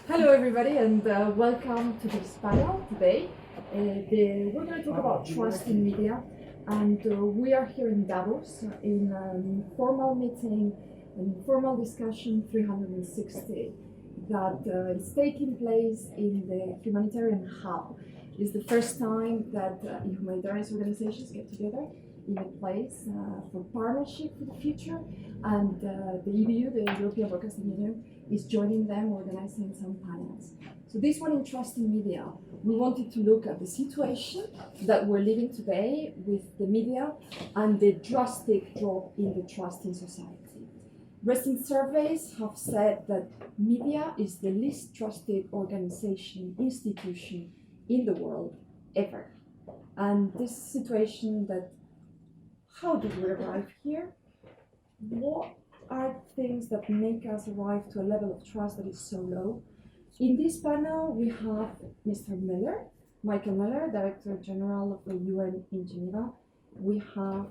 Hello everybody and welcome to this panel today. We're going to talk about trust in media, and we are here in Davos in an informal meeting, an informal discussion 360 that is taking place in the humanitarian hub. It's the first time that humanitarian organizations get together in a place for partnership for the future, and the EBU, the European Broadcasting Union, is joining them, organizing some panels. So this one in trust in media, we wanted to look at the situation that we're living today with the media and the drastic drop in the trust in society. Recent surveys have said that media is the least trusted organization, institution in the world ever. And this situation that, how did we arrive here? What are things that make us arrive to a level of trust that is so low? In this panel, we have Mr. Moller, Michael Moller, Director General of the UN in Geneva. We have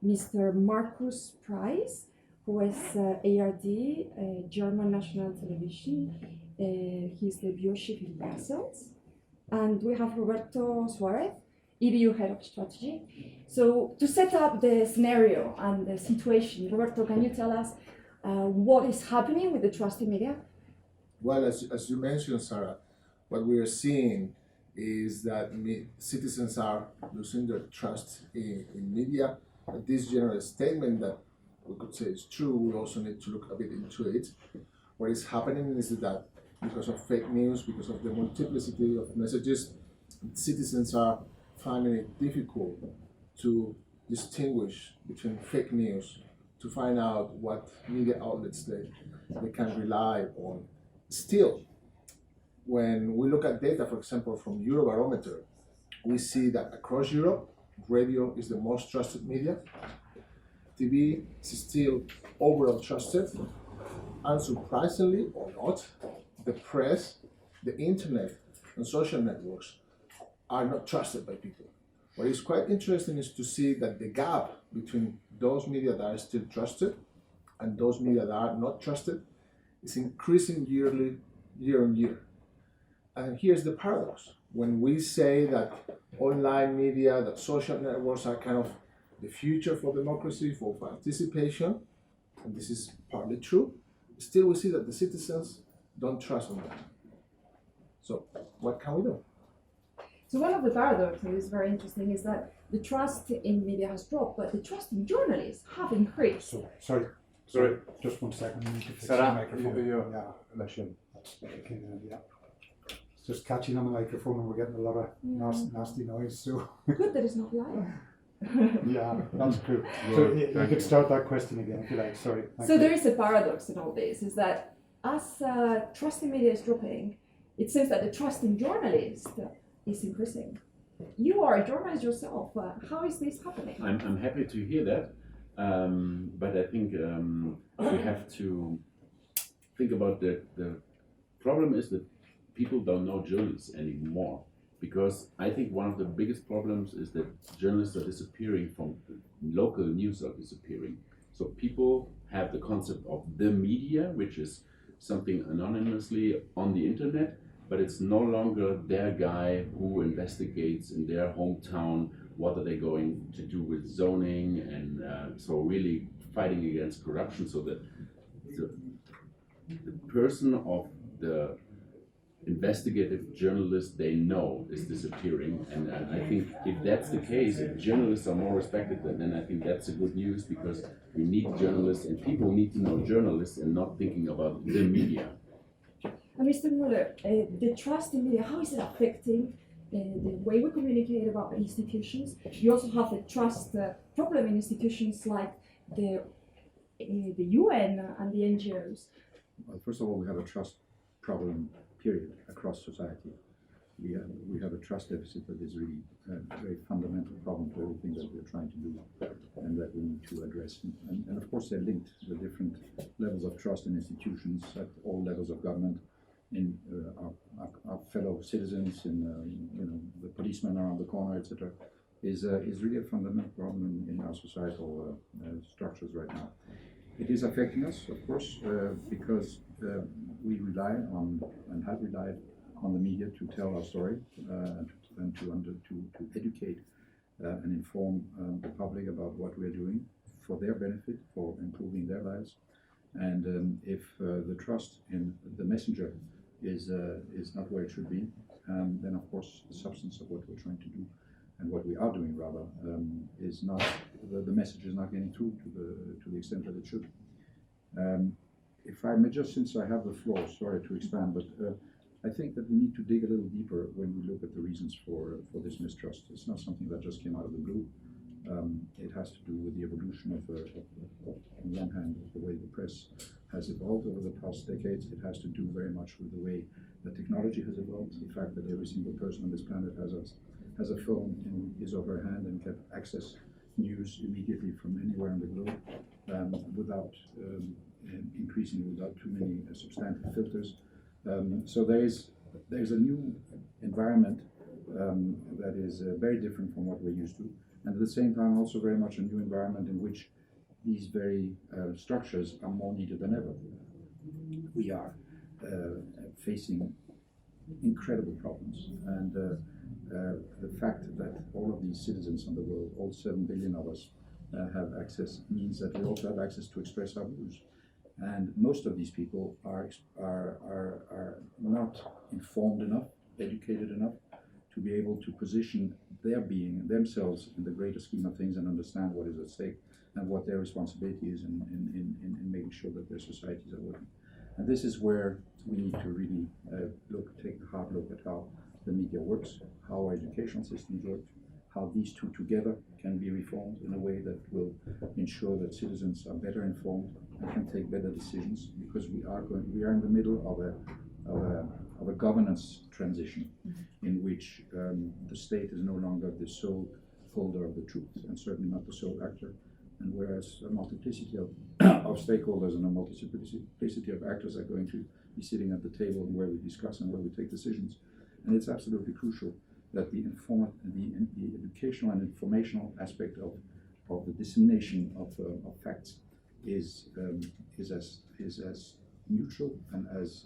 Mr. Markus Preiss, who is ARD, German National Television. He's the bureau chief in Brussels. And we have Roberto Suarez, EBU Head of Strategy. So to set up the scenario and the situation, Roberto, can you tell us what is happening with the trust in media? Well, as you mentioned, Sara, what we are seeing is that citizens are losing their trust in media. This general statement that we could say is true, we also need to look a bit into it. What is happening is that because of fake news, because of the multiplicity of messages, citizens are finding it difficult to distinguish between fake news, to find out what media outlets they can rely on. Still, when we look at data, for example, from Eurobarometer, we see that across Europe, radio is the most trusted media. TV is still overall trusted. Unsurprisingly or not, the press, the internet, and social networks are not trusted by people. What is quite interesting is to see that the gap between those media that are still trusted and those media that are not trusted is increasing year on year. And here's the paradox. When we say that online media, that social networks are kind of the future for democracy, for participation, and this is partly true, still we see that the citizens don't trust on them. So what can we do? So one of the paradoxes that is very interesting is that the trust in media has dropped, but the trust in journalists have increased. Sorry, just 1 second. I need to fix the Sara, microphone. Yeah. It's just catching on the microphone, and we're getting a lot of nasty noise. So Good that it's not live. yeah, that's cool. So you could start that question again if you like. Sorry. So there is a paradox in all this, is that as trust in media is dropping, it seems that the trust in journalists is increasing. You are a journalist yourself. How is this happening? I'm happy to hear that, but I think we have to think about the problem is that people don't know journalists anymore, because I think one of the biggest problems is that journalists are disappearing from local news are disappearing. So people have the concept of the media, which is something anonymously on the internet, but it's no longer their guy who investigates in their hometown what are they going to do with zoning, and so really fighting against corruption. So that the person of the investigative journalist they know is disappearing, and I think if that's the case, if journalists are more respected, then I think that's a good news, because we need journalists, and people need to know journalists and not thinking about the media. Mr. Moller, the trust in media, how is it affecting the way we communicate about institutions? You also have a trust problem in institutions like the UN and the NGOs. Well, first of all, we have a trust problem, period, across society. We have a trust deficit that is really a very fundamental problem to everything that we're trying to do and that we need to address. And of course, they're linked, the different levels of trust in institutions at all levels of government, in our fellow citizens, in the policemen around the corner, etc., is really a fundamental problem in our societal structures right now. It is affecting us, of course, because we rely on and have relied on the media to tell our story and to educate and inform the public about what we're doing for their benefit, for improving their lives. And if the trust in the messenger is not where it should be, then of course the substance of what we're trying to do and what we are doing rather is not, the message is not getting through to the extent that it should. If I may just, since I have the floor, sorry to expand, but I think that we need to dig a little deeper when we look at the reasons for this mistrust. It's not something that just came out of the blue. It has to do with the evolution of on one hand, the way the press has evolved over the past decades. It has to do very much with the way that technology has evolved. The fact that every single person on this planet has a phone in his or her hand and can access news immediately from anywhere in the globe without increasingly without too many substantive filters. So there's a new environment that is very different from what we're used to, and at the same time also very much a new environment in which these very structures are more needed than ever. We are facing incredible problems, and the fact that all of these citizens in the world, all 7 billion of us, have access means that we also have access to express our views. And most of these people are not informed enough, educated enough to be able to position their being, themselves in the greater scheme of things and understand what is at stake and what their responsibility is in making sure that their societies are working. And this is where we need to really take a hard look at how the media works, how our educational systems work, how these two together can be reformed in a way that will ensure that citizens are better informed and can take better decisions, because we are in the middle of a governance transition in which the state is no longer the sole holder of the truth and certainly not the sole actor. And whereas a multiplicity of stakeholders and a multiplicity of actors are going to be sitting at the table where we discuss and where we take decisions, and it's absolutely crucial that the educational and informational aspect of the dissemination of facts is as neutral and as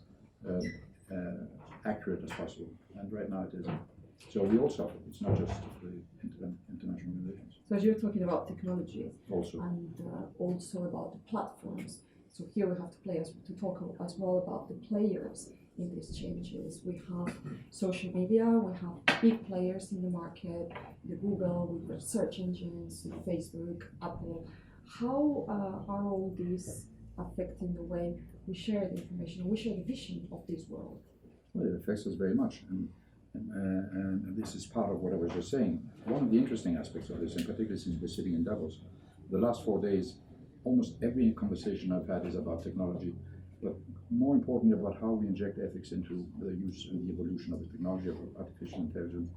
accurate as possible. And right now it isn't. So we all suffer. It's not just the international relations. So you're talking about technology Also. and also about the platforms. So here we have to talk as well about the players in these changes. We have social media, we have big players in the market, the Google with their search engines, the Facebook, Apple. How are all these affecting the way we share the information, we share the vision of this world? Well, it affects us very much, and this is part of what I was just saying. One of the interesting aspects of this, and particularly since we're sitting in Davos, the last 4 days, almost every conversation I've had is about technology, but more importantly about how we inject ethics into the use and the evolution of the technology of artificial intelligence,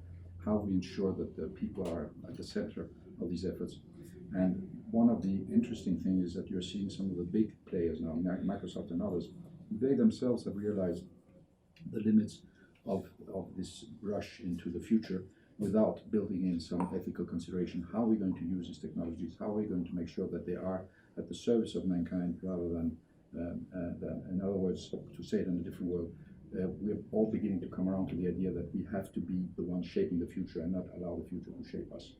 how we ensure that the people are at the center of these efforts. And one of the interesting things is that you're seeing some of the big players now, Microsoft and others, they themselves have realized the limits of this rush into the future without building in some ethical consideration. How are we going to use these technologies? How are we going to make sure that they are at the service of mankind rather than, in other words, to say it in a different word, we're all beginning to come around to the idea that we have to be the ones shaping the future and not allow the future to shape us.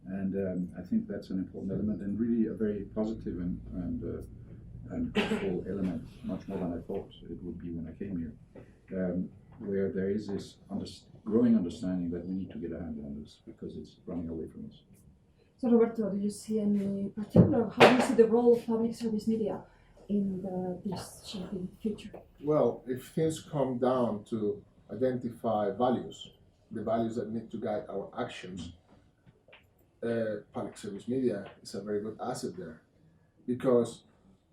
And I think that's an important element, and really a very positive and hopeful element, much more than I thought it would be when I came here, where there is this growing understanding that we need to get a handle on this because it's running away from us. So Roberto, do you see any particular, how do you see the role of public service media in this shaping future? Well, if things come down to identify values, the values that need to guide our actions, public service media is a very good asset there. Because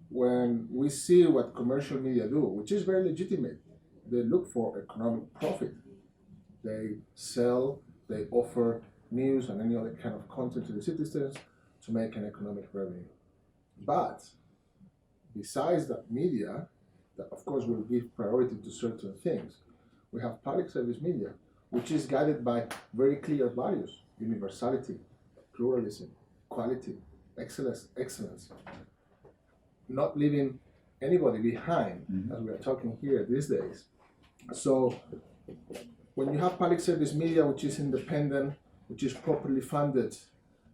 when we see what commercial media do, which is very legitimate, they look for economic profit. They sell, they offer news and any other kind of content to the citizens to make an economic revenue. But besides that media, that of course will give priority to certain things, we have public service media, which is guided by very clear values: universality, pluralism, quality, excellence. not leaving anybody behind, as we are talking here these days. So when you have public service media which is independent, which is properly funded,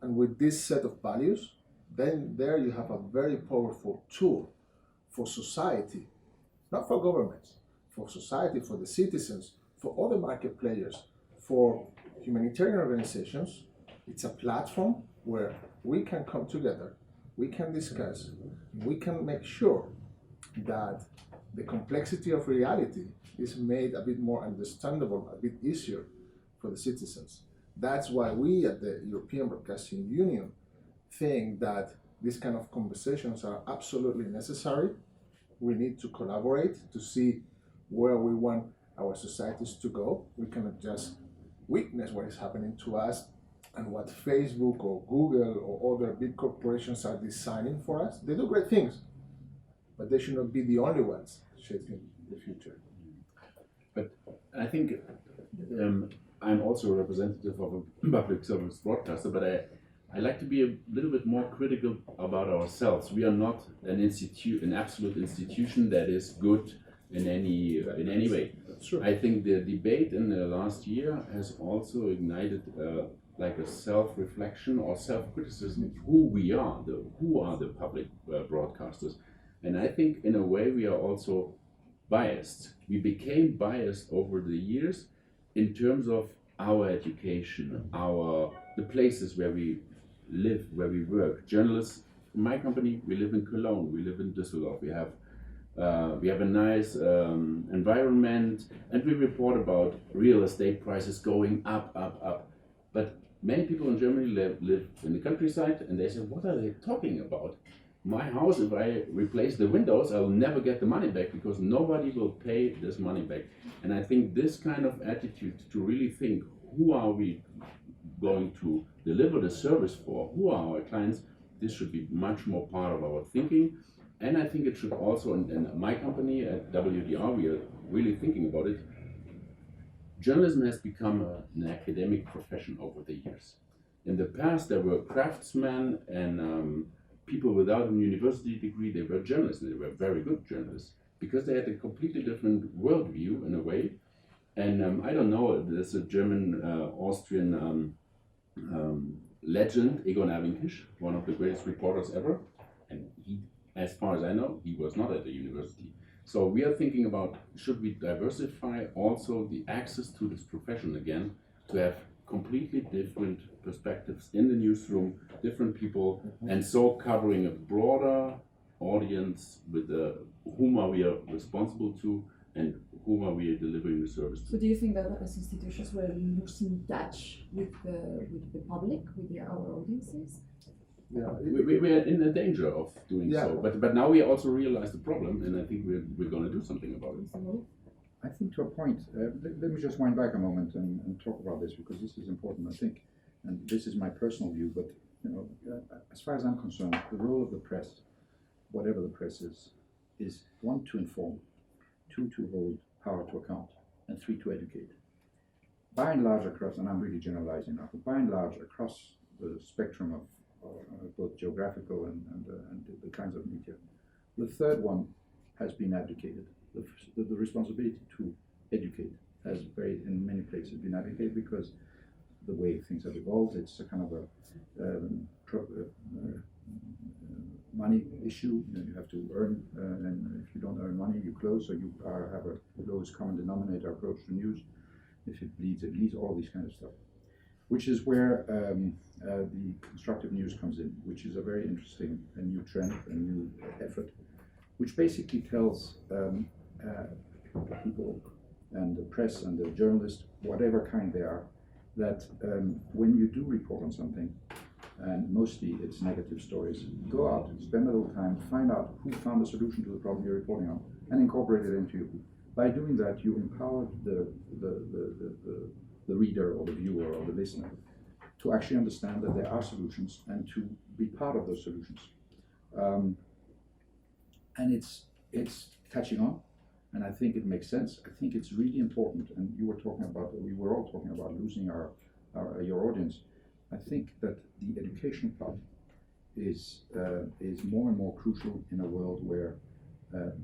and with this set of values, then there you have a very powerful tool for society, not for governments, for society, for the citizens, for other market players, for humanitarian organizations. It's a platform where we can come together, we can discuss, we can make sure that the complexity of reality is made a bit more understandable, a bit easier for the citizens. That's why we at the European Broadcasting Union think that these kind of conversations are absolutely necessary. We need to collaborate to see where we want our societies to go. We cannot just witness what is happening to us and what Facebook or Google or other big corporations are designing for us. They do great things, but they should not be the only ones shaping the future. But I think I'm also a representative of a public service broadcaster, but I like to be a little bit more critical about ourselves. We are not an absolute institution that is good in any way. That's true. I think the debate in the last year has also ignited like a self-reflection or self-criticism of who we are, who are the public broadcasters. And I think in a way we are also biased. We became biased over the years in terms of our education, the places where we live, where we work. Journalists, in my company, we live in Cologne, we live in Düsseldorf. We have a nice environment, and we report about real estate prices going up. But many people in Germany live in the countryside, and they say, what are they talking about? My house, if I replace the windows, I will never get the money back because nobody will pay this money back. And I think this kind of attitude to really think, who are we going to deliver the service for? Who are our clients? This should be much more part of our thinking. And I think it should also, in my company at WDR, we are really thinking about it. Journalism has become an academic profession over the years. In the past, there were craftsmen and people without a university degree. They were journalists, and they were very good journalists because they had a completely different worldview in a way. And I don't know, there's a German, Austrian legend, Egon Erwinkisch, one of the greatest reporters ever. And he, as far as I know, he was not at the university. So we are thinking about, should we diversify also the access to this profession again, to have completely different perspectives in the newsroom, different people, and so covering a broader audience with whom are we responsible to and whom are we delivering the service to. So do you think that as institutions we're losing touch with the public, with our audiences? Yeah, we are in the danger of doing so, but now we also realize the problem, and I think we're going to do something about it. I think to a point, let me just wind back a moment and talk about this because this is important, I think, and this is my personal view, but as far as I'm concerned, the role of the press, whatever the press is one, to inform, two, to hold power to account, and three, to educate. By and large across, and I'm really generalizing now, but by and large across the spectrum of both geographical and the kinds of media, the third one has been abdicated. The responsibility to educate has in many places been abdicated because the way things have evolved, it's a kind of a money issue. You have to earn, and if you don't earn money, you close. So you have a lowest common denominator approach to news. If it bleeds, it leads. All these kind of stuff, which is where the constructive news comes in, which is a very interesting new trend, a new effort, which basically tells people and the press and the journalists, whatever kind they are, that when you do report on something, and mostly it's negative stories, go out, spend a little time, find out who found a solution to the problem you're reporting on, and incorporate it into you. By doing that, you empower the reader or the viewer or the listener to actually understand that there are solutions and to be part of those solutions. And it's catching on, and I think it makes sense. I think it's really important, and we were all talking about losing your audience. I think that the education part is more and more crucial in a world where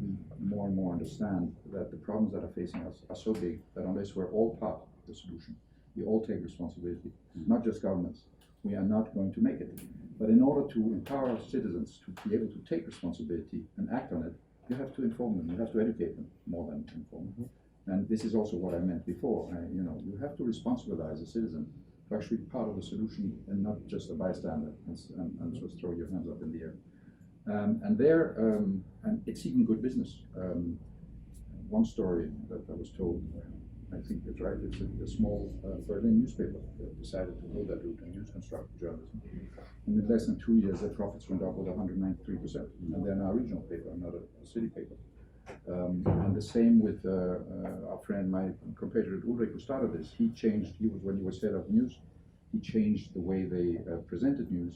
we more and more understand that the problems that are facing us are so big that unless we're all part of the solution, we all take responsibility, not just governments, we are not going to make it. But in order to empower citizens to be able to take responsibility and act on it, you have to inform them, you have to educate them more than inform them. And this is also what I meant before. You have to responsibilize a citizen to actually be part of the solution and not just a bystander and just throw your hands up in the air. And it's even good business. One story that I was told, I think it's right, it's a small Berlin newspaper that decided to go that route and use constructive journalism. And in less than 2 years, their profits went up with 193%. And they're now a regional paper, not a city paper. And the same with our friend, my compatriot Ulrich, who started this. When he was head of news, he changed the way they presented news.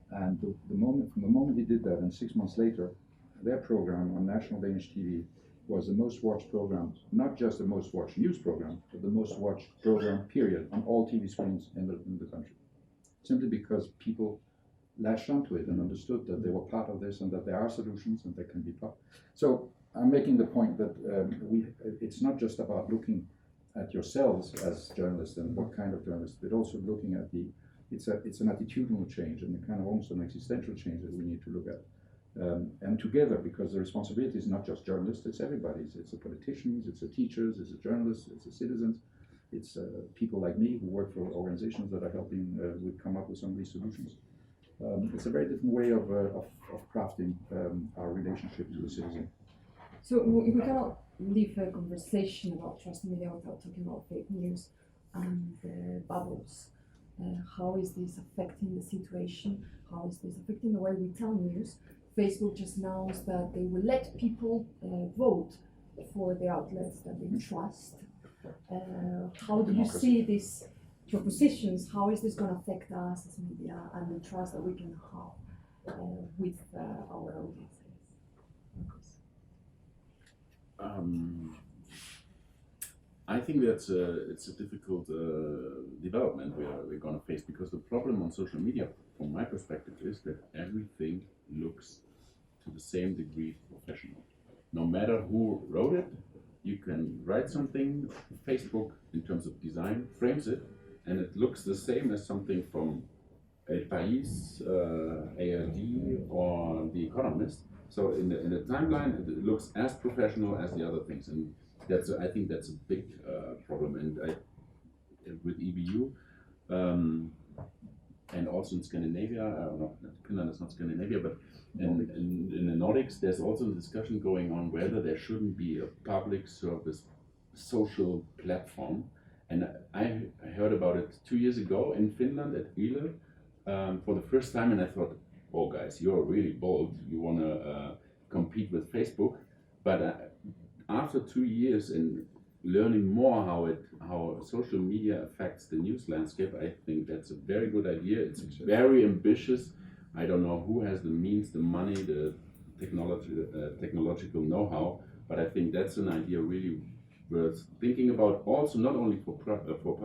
And from the moment he did that, and 6 months later, their program on national Danish TV was the most watched program, not just the most watched news program, but the most watched program, period, on all TV screens in the country. Simply because people latched onto it and understood that they were part of this and that there are solutions and they can be part. So I'm making the point that it's not just about looking at yourselves as journalists and what kind of journalists, but also looking at it's an attitudinal change and a kind of almost an existential change that we need to look at. And together, because the responsibility is not just journalists, it's everybody's. It's the politicians, it's the teachers, it's the journalists, it's the citizens, it's people like me who work for organizations that are helping come up with some of these solutions. It's a very different way of crafting our relationship to the citizen. So we cannot leave a conversation about trust in media without talking about fake news and bubbles. How is this affecting the situation? How is this affecting the way we tell news? Facebook just announced that they will let people vote for the outlets that they trust. How do you see these propositions? How is this going to affect us as media and the trust that we can have with our audiences? Markus? I think it's a difficult development we're going to face, because the problem on social media, from my perspective, is that everything looks to the same degree professional. No matter who wrote it, you can write something. Facebook, in terms of design, frames it, and it looks the same as something from Preiss, ARD, or The Economist. So in the timeline, it looks as professional as the other things, and I think that's a big problem. And with EBU, and also in Scandinavia, Finland is not Scandinavia, but in the Nordics, there's also a discussion going on whether there shouldn't be a public service social platform. And I heard about it 2 years ago in Finland at Yle for the first time, and I thought, oh guys, you're really bold, you want to compete with Facebook. But after 2 years and learning more how social media affects the news landscape, I think that's a very good idea. It's very ambitious. I don't know who has the means, the money, the technological know-how, but I think that's an idea really worth thinking about. Also, not only for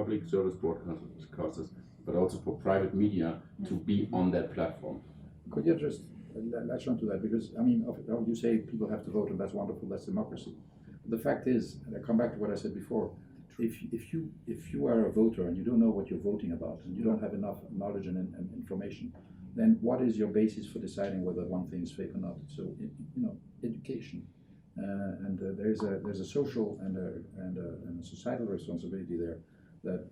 public service broadcasters, but also for private media to be on that platform. Could you just latch on to that? Because I mean, you say people have to vote, and that's wonderful. That's democracy. The fact is, and I come back to what I said before, if you are a voter and you don't know what you're voting about, and you don't have enough knowledge and information, then what is your basis for deciding whether one thing is fake or not? So education, and there's a social and a societal responsibility there that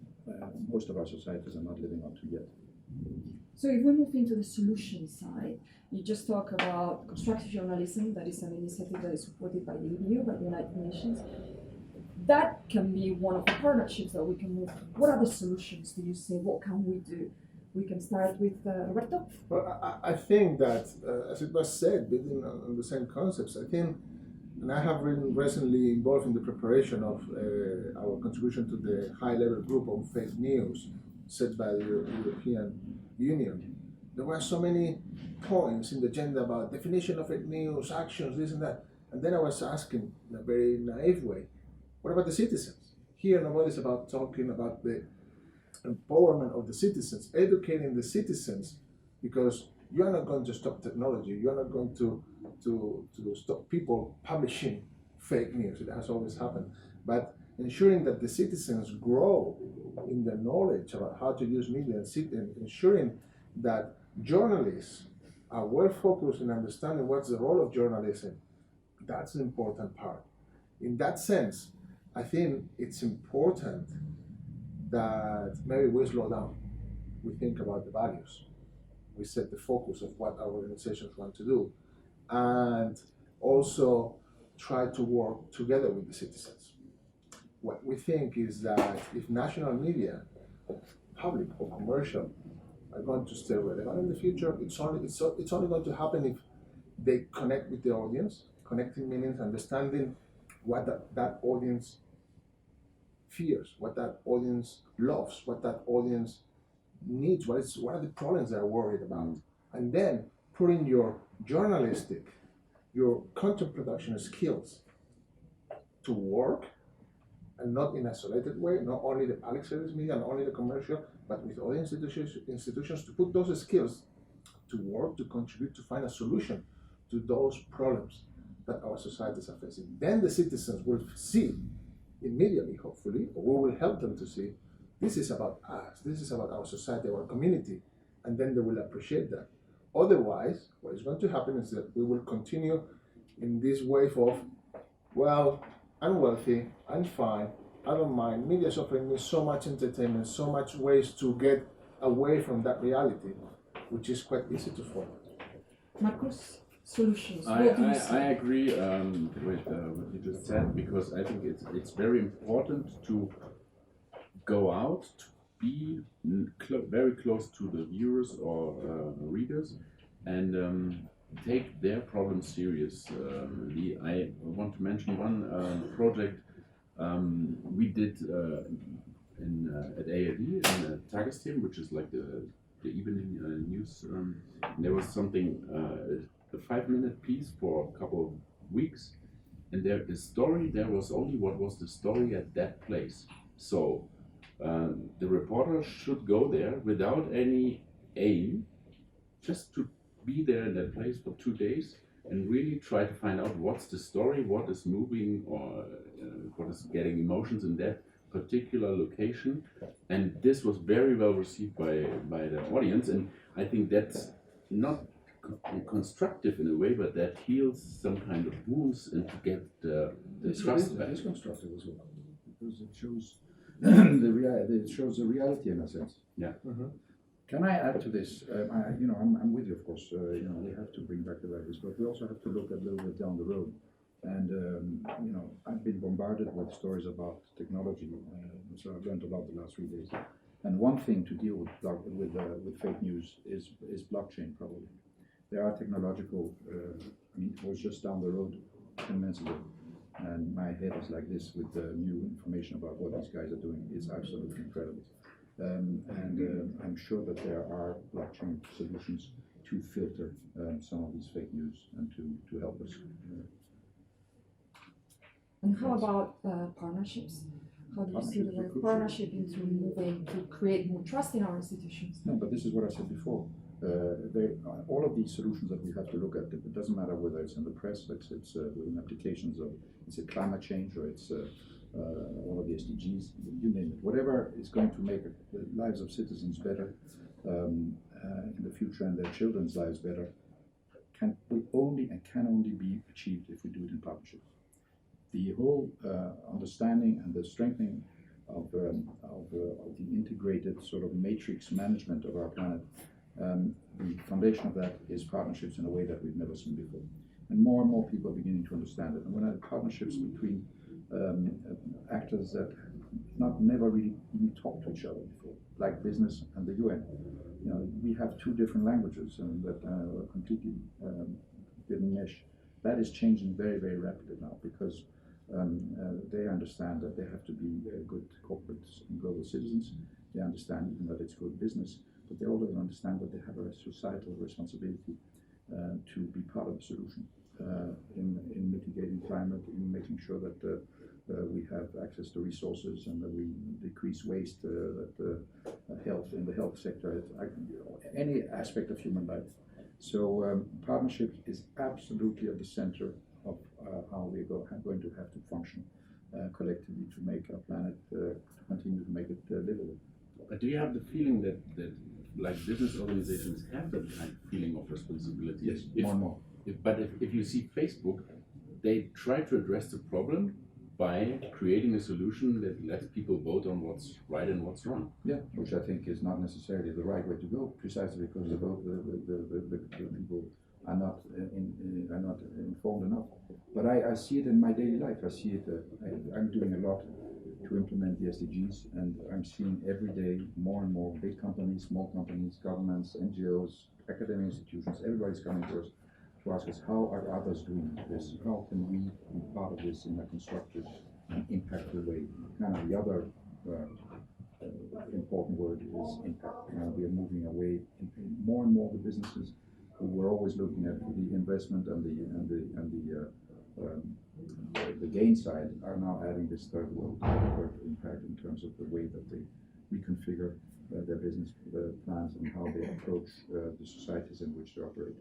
most of our societies are not living up to yet. So if we move into the solution side, you just talk about constructive journalism, that is an initiative that is supported by the EU, by the United Nations. That can be one of the partnerships that we can move. What are the solutions, do you say? What can we do? We can start with Roberto. Well, I think that, as it was said, building on the same concepts, I think, and I have been recently involved in the preparation of our contribution to the high-level group on fake news set by the European Union. There were so many points in the agenda about definition of fake news, actions, this and that. And then I was asking in a very naive way, what about the citizens? Here, nobody's talking about the empowerment of the citizens, educating the citizens, because You are not going to stop technology. You are not going to stop people publishing fake news. It has always happened. But ensuring that the citizens grow in the knowledge about how to use media and ensuring that journalists are well focused in understanding what's the role of journalism, that's an important part. In that sense, I think it's important that maybe we slow down. We think about the values. We set the focus of what our organizations want to do, and also try to work together with the citizens. What we think is that if national media, public or commercial, are going to stay relevant in the future, it's only going to happen if they connect with the audience. Connecting means understanding what that audience fears, what that audience loves, what that audience needs, what are the problems they're worried about, and then putting your journalistic, your content production skills to work, and not in an isolated way, not only the public service media, not only the commercial, but with other institutions to put those skills to work, to contribute, to find a solution to those problems that our societies are facing. Then the citizens will see immediately, hopefully, or we will help them to see, this is about us, this is about our society, our community, and then they will appreciate that. Otherwise, what is going to happen is that we will continue in this wave of, well, I'm wealthy, I'm fine, I don't mind, media is offering me so much entertainment, so much ways to get away from that reality, which is quite easy to follow. Markus, solutions. I What do you say? agree with what you just said, because I think it's very important to go out, to be very close to the viewers or readers, and take their problems seriously. I want to mention one project we did at ARD in Tagesthemen, which is like the evening news. There was something, a 5-minute piece for a couple of weeks, and the story there was only what was the story at that place. So the reporter should go there without any aim, just to be there in that place for 2 days and really try to find out what's the story, what is moving, or what is getting emotions in that particular location. And this was very well received by the audience, and I think that's not constructive in a way, but that heals some kind of wounds and to get the trust back. It's constructive as well, because it shows it shows the reality in a sense. Yeah. Mm-hmm. Can I add to this? I'm with you, of course. We have to bring back the values, but we also have to look a little bit down the road. And I've been bombarded with stories about technology, so I've learned a lot the last 3 days. And one thing to deal with fake news is blockchain, probably. There are technological. It was just down the road 10 minutes ago, and my head is like this with the new information about what these guys are doing. It's absolutely incredible. I'm sure that there are blockchain solutions to filter some of these fake news and to help us. And how about partnerships? How do you see the word partnership into moving to create more trust in our institutions? No, but this is what I said before. All of these solutions that we have to look at, it doesn't matter whether it's in the press, it's within applications, or it's a climate change, or it's all of the SDGs, you name it. Whatever is going to make the lives of citizens better in the future and their children's lives better can only be achieved if we do it in partnership. The whole understanding and the strengthening of the integrated sort of matrix management of our planet, the foundation of that is partnerships in a way that we've never seen before. And more people are beginning to understand it. And when I have partnerships between actors that never really even talked to each other before, like business and the UN. We have two different languages and that completely didn't mesh. That is changing very, very rapidly now because they understand that they have to be good corporate and global citizens. They understand even that it's good business, but they also understand that they have a societal responsibility to be part of the solution in mitigating climate, in making sure that we have access to resources and that we decrease waste, that health in the health sector, any aspect of human life So partnership is absolutely at the center of how we're going to have to function collectively to make our planet to continue to make it livable. But do you have the feeling that like business organizations have that kind of feeling of responsibility? Yes, more and more. But if you see Facebook, they try to address the problem by creating a solution that lets people vote on what's right and what's wrong. Yeah, which I think is not necessarily the right way to go, precisely because the people are not informed enough. But I see it in my daily life. I see it. I'm doing a lot to implement the SDGs, and I'm seeing every day more and more big companies, small companies, governments, NGOs, academic institutions. Everybody's coming to us to ask us, how are others doing this? How can we be part of this in a constructive and impactful way? Kind of the other important word is impact. We are moving away more and more the businesses who were always looking at the investment and the gain side are now adding this third impact in terms of the way that they reconfigure their business plans and how they approach the societies in which they operate.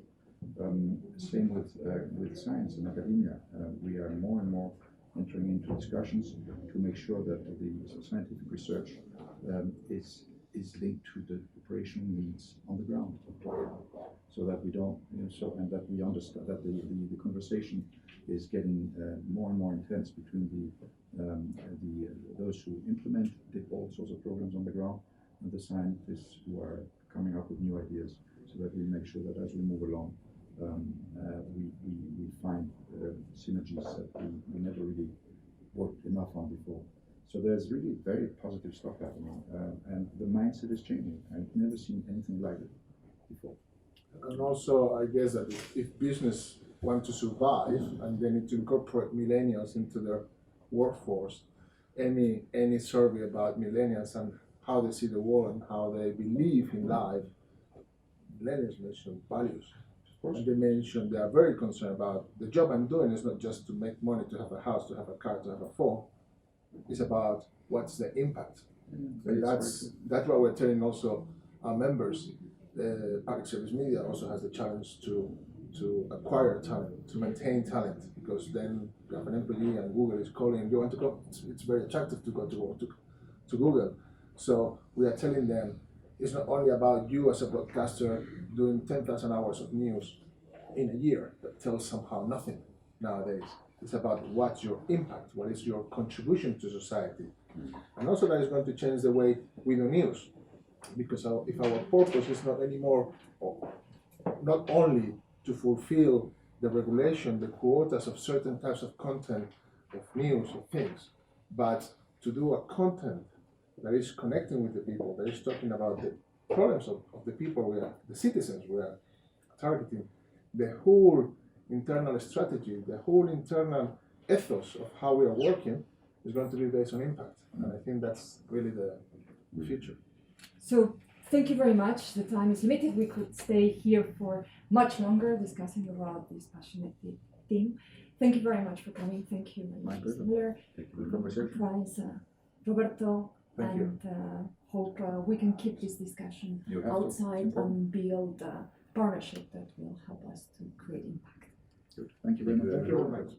Same with science and academia. We are more and more entering into discussions to make sure that the scientific research is linked to the operational needs on the ground, so that we don't, and that we understand that the conversation is getting more and more intense between those who implement all sorts of programs on the ground and the scientists who are coming up with new ideas, so that we make sure that as we move along, we find synergies that we never really worked enough on before. So there's really very positive stuff happening, and the mindset is changing. I've never seen anything like it before. And also, I guess that if business want to survive and they need to incorporate millennials into their workforce, any survey about millennials and how they see the world and how they believe in life, millennials mention values. And they mention they are very concerned about the job I'm doing is not just to make money, to have a house, to have a car, to have a phone. It's about what's the impact. And that's what we're telling also our members. The public service media also has the challenge to acquire talent, to maintain talent, because then you have an employee and Google is calling, you want to go? It's very attractive to go to work to Google. So we are telling them it's not only about you as a broadcaster doing 10,000 hours of news in a year that tells somehow nothing nowadays. It's about what's your impact, what is your contribution to society. And also that is going to change the way we do news. Because if our purpose is not anymore, not only to fulfill the regulation, the quotas of certain types of content, of news, of things, but to do a content that is connecting with the people, that is talking about the problems of the people the citizens we are targeting, the whole internal strategy, the whole internal ethos of how we are working is going to be based on impact. And I think that's really the future. So thank you very much. The time is limited. We could stay here for much longer discussing about this passionate theme. Thank you very much for coming. Thank you, Mr. Moller, Preiss, Roberto, and hope we can keep this discussion outside and build a partnership that will help us to create impact. Good. Thank you very much. Thank you very much.